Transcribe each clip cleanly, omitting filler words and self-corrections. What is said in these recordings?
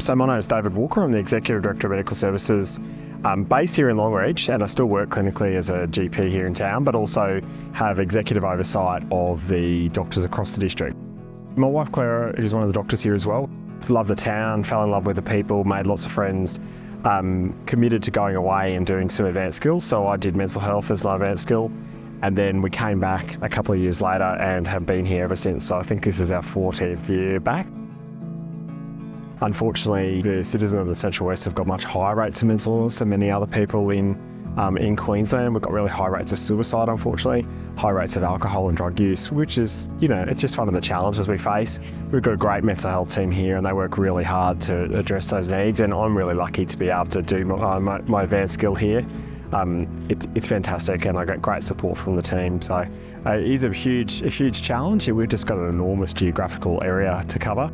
So my name is David Walker. I'm the Executive Director of Medical Services based here in Longreach, and I still work clinically as a GP here in town, but also have executive oversight of the doctors across the district. My wife Clara is one of the doctors here as well. Love the town, fell in love with the people, made lots of friends, committed to going away and doing some advanced skills. So I did mental health as my advanced skill, and then we came back a couple of years later and have been here ever since. So I think this is our 14th year back. Unfortunately, the citizens of the Central West have got much higher rates of mental illness than many other people in Queensland. We've got really high rates of suicide, unfortunately, high rates of alcohol and drug use, which is, it's just one of the challenges we face. We've got a great mental health team here and they work really hard to address those needs, and I'm really lucky to be able to do my advanced skill here. It's fantastic, and I get great support from the team. So it is a huge challenge. We've just got an enormous geographical area to cover.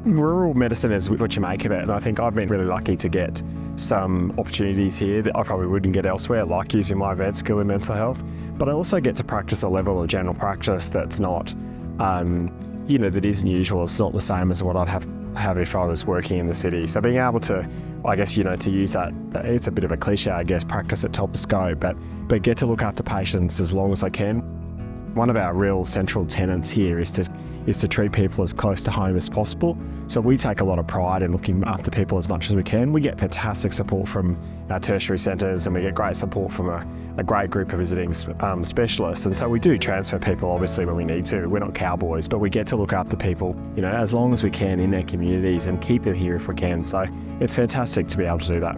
Rural medicine is what you make of it, and I think I've been really lucky to get some opportunities here that I probably wouldn't get elsewhere, like using my advanced skill in mental health. But I also get to practice a level of general practice that's not, that isn't usual. It's not the same as what I'd have if I was working in the city. So being able to, I guess, to use that, it's a bit of a cliche, I guess, practice at top of scope, but get to look after patients as long as I can. One of our real central tenets here is to treat people as close to home as possible. So we take a lot of pride in looking after people as much as we can. We get fantastic support from our tertiary centres, and we get great support from a great group of visiting specialists. And so we do transfer people, obviously, when we need to. We're not cowboys, but we get to look after people, as long as we can in their communities and keep them here if we can. So it's fantastic to be able to do that.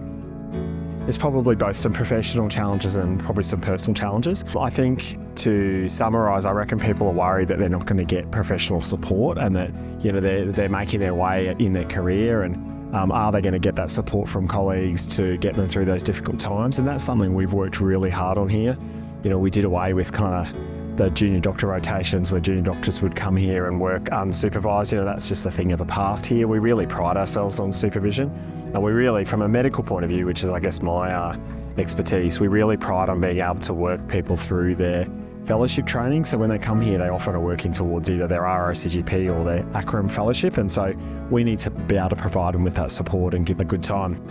There's probably both some professional challenges and probably some personal challenges. I think, to summarise, I reckon people are worried that they're not going to get professional support, and that they're making their way in their career, and are they going to get that support from colleagues to get them through those difficult times? And that's something we've worked really hard on here. We did away with kind of the junior doctor rotations where junior doctors would come here and work unsupervised. That's just a thing of the past here. We really pride ourselves on supervision. And we really, from a medical point of view, which is, I guess, my expertise, we really pride on being able to work people through their fellowship training. So when they come here, they often are working towards either their ROCGP or their ACRM fellowship. And so we need to be able to provide them with that support and give them a good time.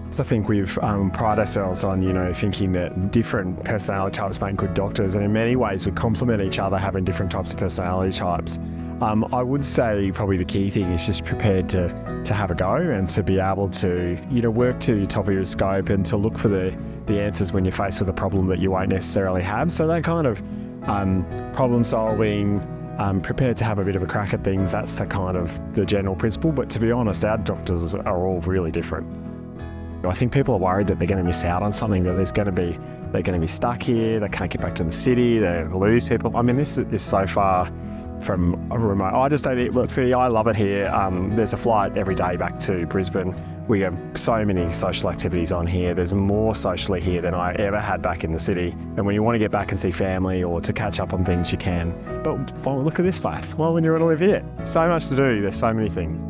So I think we've pride ourselves on, thinking that different personality types make good doctors, and in many ways we complement each other, having different types of personality types. I would say probably the key thing is just prepared to have a go and to be able to, work to the top of your scope and to look for the answers when you're faced with a problem that you won't necessarily have. So that kind of problem solving, prepared to have a bit of a crack at things, that's the kind of the general principle. But to be honest, our doctors are all really different. I think people are worried that they're going to miss out on something, that they're going to be stuck here, they can't get back to the city, they lose people. I mean, this is so far from a remote. I just don't, look, for me, I love it here. There's a flight every day back to Brisbane. We have so many social activities on here. There's more socially here than I ever had back in the city. And when you want to get back and see family or to catch up on things, you can. But look at this place. Well, when you want to live here, so much to do. There's so many things.